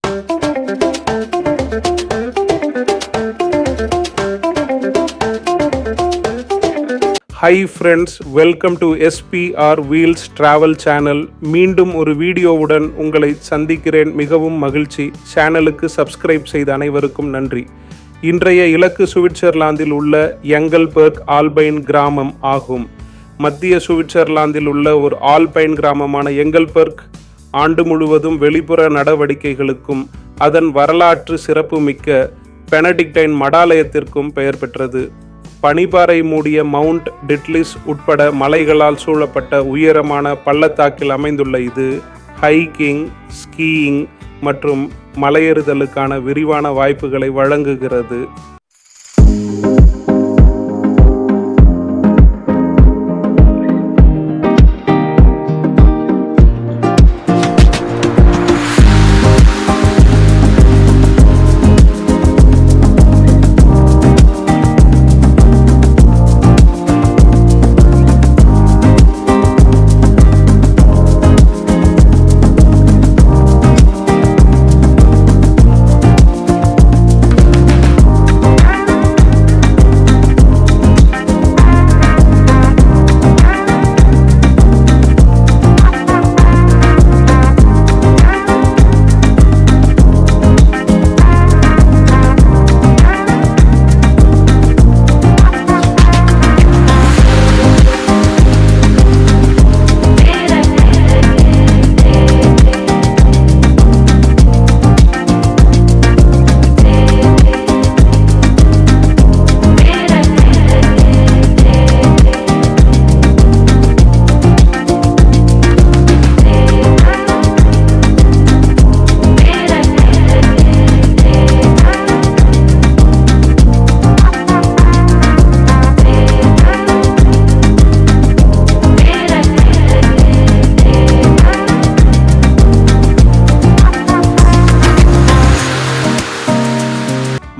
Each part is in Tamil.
Hi friends, welcome to SPR wheels travel channel. மீண்டும் ஒரு வீடியோவுடன் உங்களை சந்திக்கிறேன். மிகவும் மகிழ்ச்சி. சேனலுக்கு சப்ஸ்கிரைப் செய்த அனைவருக்கும் நன்றி. இன்றைய இலக்கு சுவிட்சர்லாந்தில் உள்ள எங்கல்பர்க் ஆல்பைன் கிராமம் ஆகும். மத்திய சுவிட்சர்லாந்தில் உள்ள ஒரு ஆல்பைன் கிராமமான எங்கல்பர்க் ஆண்டு முழுவதும் வெளிப்புற நடவடிக்கைகளுக்கும் அதன் வரலாற்று சிறப்புமிக்க பெனடிக்டைன் மடாலயத்திற்கும் பெயர் பெற்றது. பனிப்பாறை மூடிய மவுண்ட் டிட்லிஸ் உட்பட மலைகளால் சூழப்பட்ட உயரமான பள்ளத்தாக்கில் அமைந்துள்ள இது ஹைக்கிங், ஸ்கீயிங் மற்றும் மலையேறுதலுக்கான விரிவான வாய்ப்புகளை வழங்குகிறது.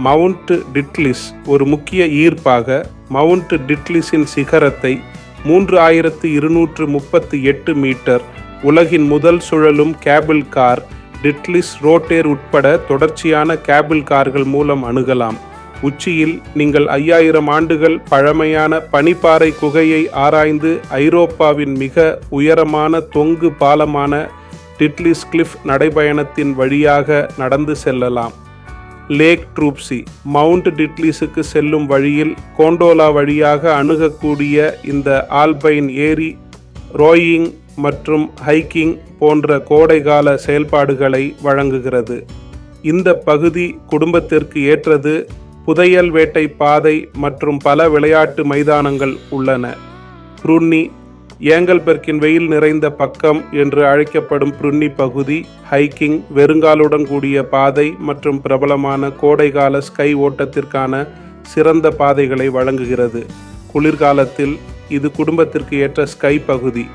மவுண்ட் டிட்லிஸ் ஒரு முக்கிய ஈர்ப்பாக மவுண்ட் டிட்லிஸின் சிகரத்தை 3238 மீட்டர் உலகின் முதல் சுழலும் கேபிள் கார் டிட்லிஸ் ரோட்டேர் உட்பட தொடர்ச்சியான கேபிள் கார்கள் மூலம் அணுகலாம். உச்சியில் நீங்கள் 5000 ஆண்டுகள் பழமையான பனிப்பாறை குகையை ஆராய்ந்து ஐரோப்பாவின் மிக உயரமான தொங்கு பாலமான டிட்லிஸ் கிளிஃப் நடைபயணத்தின் வழியாக நடந்து செல்லலாம். லேக் ட்ரூப்சி மவுண்ட் டிட்லிஸுக்கு செல்லும் வழியில் கோண்டோலா வழியாக அணுகக்கூடிய இந்த ஆல்பைன் ஏரி ரோயிங் மற்றும் ஹைக்கிங் போன்ற கோடைகால செயல்பாடுகளை வழங்குகிறது. இந்த பகுதி குடும்பத்திற்கு ஏற்றது. புதையல் வேட்டை பாதை மற்றும் பல விளையாட்டு மைதானங்கள் உள்ளன. ப்ருன்னி ஏங்கல்பெர்க்கின் வெயில் நிறைந்த பக்கம் என்று அழைக்கப்படும் ப்ருன்னி பகுதி ஹைக்கிங், வெறுங்காலுடன் கூடிய பாதை மற்றும் பிரபலமான கோடைகால ஸ்கை ஓட்டத்திற்கான சிறந்த பாதைகளை வழங்குகிறது. குளிர்காலத்தில் இது குடும்பத்திற்கு ஏற்ற ஸ்கை பகுதி.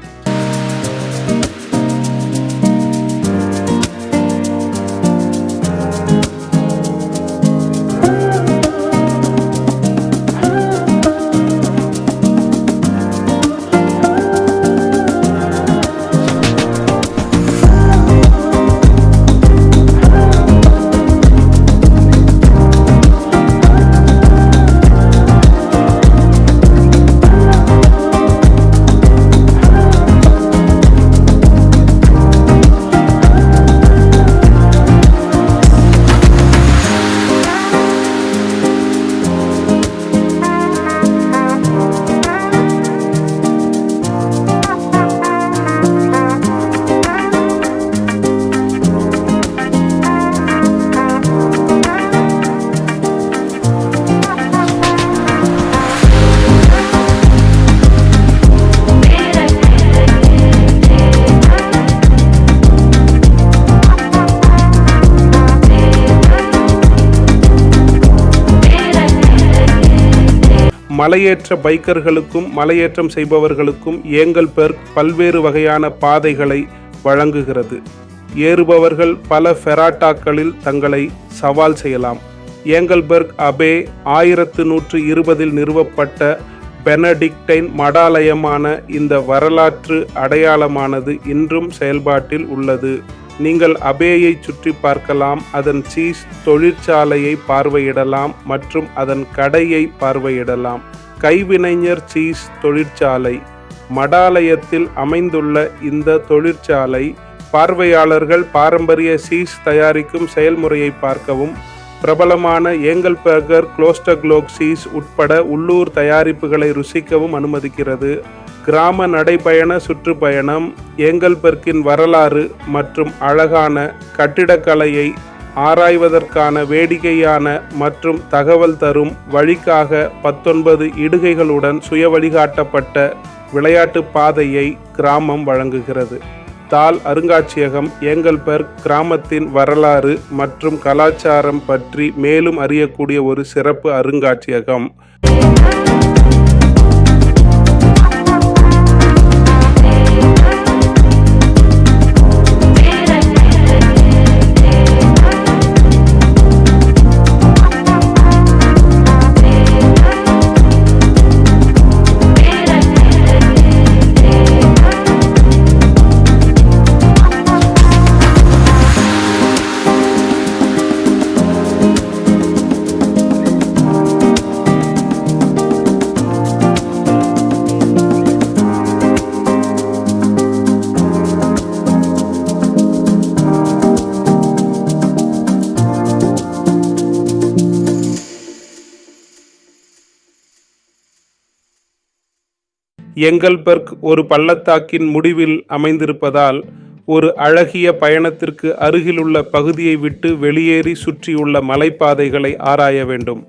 மலையேற்ற பைக்கர்களுக்கும் மலையேற்றம் செய்பவர்களுக்கும் ஏங்கல்பெர்க் பல்வேறு வகையான பாதைகளை வழங்குகிறது. ஏறுபவர்கள் பல ஃபெராட்டாக்களில் தங்களை சவால் செய்யலாம். ஏங்கல்பெர்க் அபே 1120 நிறுவப்பட்ட பெனடிக்டைன் மடாலயமான இந்த வரலாற்று அடையாளமானது இன்றும் செயல்பாட்டில் உள்ளது. நீங்கள் அபேயை சுற்றி பார்க்கலாம், அதன் சீஸ் தொழிற்சாலையை பார்வையிடலாம் மற்றும் அதன் கடையை பார்வையிடலாம். கைவினைஞர் சீஸ் தொழிற்சாலை மடாலயத்தில் அமைந்துள்ள இந்த தொழிற்சாலை பார்வையாளர்கள் பாரம்பரிய சீஸ் தயாரிக்கும் செயல்முறையை பார்க்கவும், பிரபலமான ஏங்கல்பர்கர், குளோஸ்டர்க்லோக் சீஸ் உட்பட உள்ளூர் தயாரிப்புகளை ருசிக்கவும் அனுமதிக்கிறது. கிராம நடைபயண சுற்றுப்பயணம் ஏங்கல்பர்க்கின் வரலாறு மற்றும் அழகான கட்டிடக்கலையை ஆராய்வதற்கான வேடிக்கையான மற்றும் தகவல் தரும் வழிக்காக 19 இடுகைகளுடன் சுய வழிகாட்டப்பட்ட விளையாட்டு பாதையை கிராமம் வழங்குகிறது. தால் அருங்காட்சியகம் ஏங்கல்பர்க் கிராமத்தின் வரலாறு மற்றும் கலாச்சாரம் பற்றி மேலும் அறியக்கூடிய ஒரு சிறப்பு அருங்காட்சியகம். ஏங்கல்பர்க் ஒரு பள்ளத்தாக்கின் முடிவில் அமைந்திருப்பதால் ஒரு அழகிய பயணத்திற்கு அருகிலுள்ள பகுதியை விட்டு வெளியேறி சுற்றியுள்ள மலைப்பாதைகளை ஆராய வேண்டும்.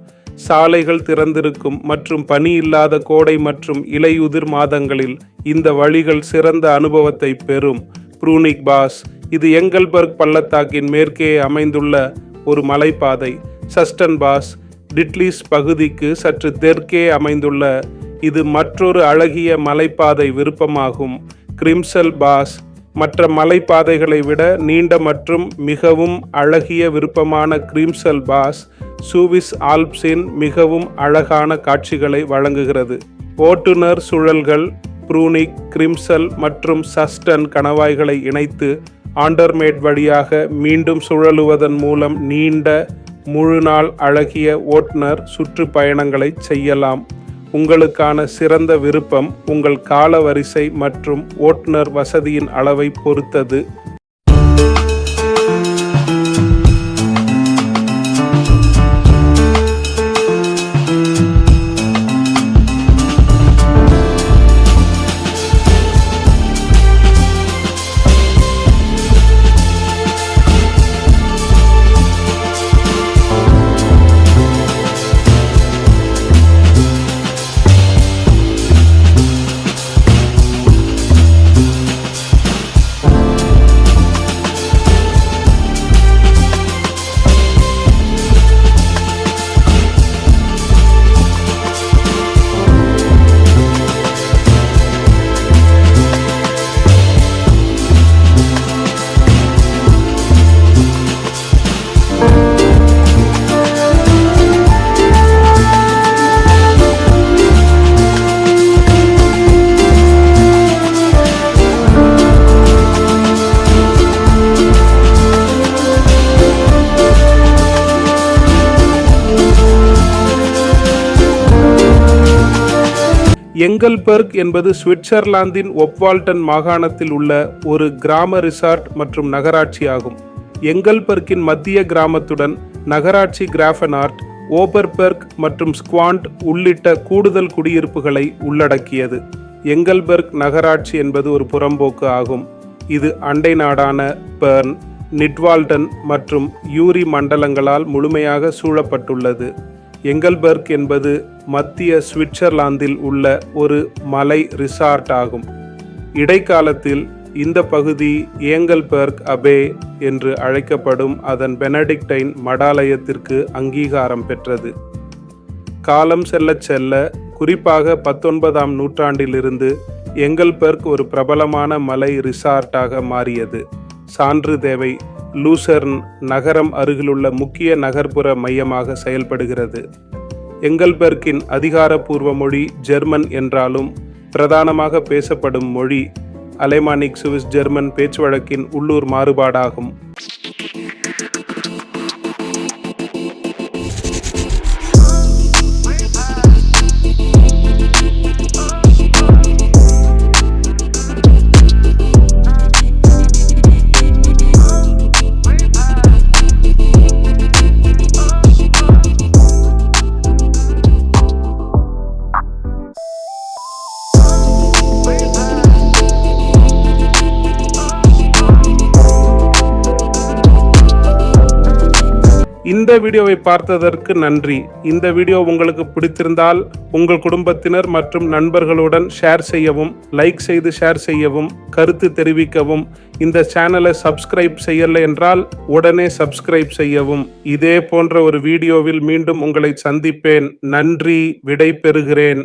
சாலைகள் திறந்திருக்கும் மற்றும் பனி இல்லாத கோடை மற்றும் இலையுதிர் மாதங்களில் இந்த வழிகள் சிறந்த அனுபவத்தை பெறும். ப்ரூனிக் பாஸ் இது ஏங்கல்பர்க் பள்ளத்தாக்கின் மேற்கே அமைந்துள்ள ஒரு மலைப்பாதை. சஸ்டன் பாஸ் டிட்லிஸ் பகுதிக்கு சற்று தெற்கே அமைந்துள்ள இது மற்றொரு அழகிய மலைப்பாதை விருப்பமாகும். கிரிம்சல் பாஸ் மற்ற மலைப்பாதைகளை விட நீண்ட மற்றும் மிகவும் அழகிய விருப்பமான கிரிம்சல் பாஸ் சூவிஸ் ஆல்ப்ஸின் மிகவும் அழகான காட்சிகளை வழங்குகிறது. ஓட்டுநர் சுழல்கள் ப்ரூனிக், கிரிம்சல் மற்றும் சஸ்டன் கணவாய்களை இணைத்து ஆண்டர்மேட் வழியாக மீண்டும் சுழலுவதன் மூலம் நீண்ட முழுநாள் அழகிய ஓட்டுநர் சுற்றுப்பயணங்களை செய்யலாம். உங்களுக்கான சிறந்த விருப்பம் உங்கள் கால வரிசை மற்றும் ஓட்டுநர் வசதியின் அளவை பொறுத்தது. எங்கல்பர்க் என்பது சுவிட்சர்லாந்தின் ஒப்வால்டன் மாகாணத்தில் உள்ள ஒரு கிராம ரிசார்ட் மற்றும் நகராட்சி ஆகும். எங்கல்பர்க்கின் மத்திய கிராமத்துடன் நகராட்சி கிராஃபனார்ட், ஓபர்பெர்க் மற்றும் ஸ்குவாண்ட் உள்ளிட்ட கூடுதல் குடியிருப்புகளை உள்ளடக்கியது. எங்கல்பர்க் நகராட்சி என்பது ஒரு புறம்போக்கு ஆகும். இது அண்டை நாடான பெர்ன், நிட்வால்டன் மற்றும் யூரி மண்டலங்களால் முழுமையாக சூழப்பட்டுள்ளது. எங்கல்பர்க் என்பது மத்திய சுவிட்சர்லாந்தில் உள்ள ஒரு மலை ரிசார்ட் ஆகும். இடைக்காலத்தில் இந்த பகுதி ஏங்கல்பர்க் அபே என்று அழைக்கப்படும் அதன் பெனடிக்டைன் மடாலயத்திற்கு அங்கீகாரம் பெற்றது. காலம் செல்ல செல்ல, குறிப்பாக 19ஆம் நூற்றாண்டிலிருந்து எங்கல்பர்க் ஒரு பிரபலமான மலை ரிசார்ட்டாக மாறியது. சான்று தேவை லூசர்ன் நகரம் அருகிலுள்ள முக்கிய நகர்ப்புற மையமாக செயல்படுகிறது. எங்கல்பர்க்கின் அதிகாரப்பூர்வ மொழி ஜெர்மன் என்றாலும் பிரதானமாக பேசப்படும் மொழி அலைமானிக் சுவிஸ் ஜெர்மன் பேச்சு வழக்கின் உள்ளூர் மாறுபாடாகும். இந்த வீடியோவை பார்த்ததற்கு நன்றி. இந்த வீடியோ உங்களுக்கு பிடித்திருந்தால் உங்கள் குடும்பத்தினர் மற்றும் நண்பர்களுடன் ஷேர் செய்யவும், லைக் செய்து ஷேர் செய்யவும், கருத்து தெரிவிக்கவும். இந்த சேனலை சப்ஸ்கிரைப் செய்யலை என்றால் உடனே சப்ஸ்கிரைப் செய்யவும். இதே போன்ற ஒரு வீடியோவில் மீண்டும் உங்களை சந்திப்பேன். நன்றி, விடை பெறுகிறேன்.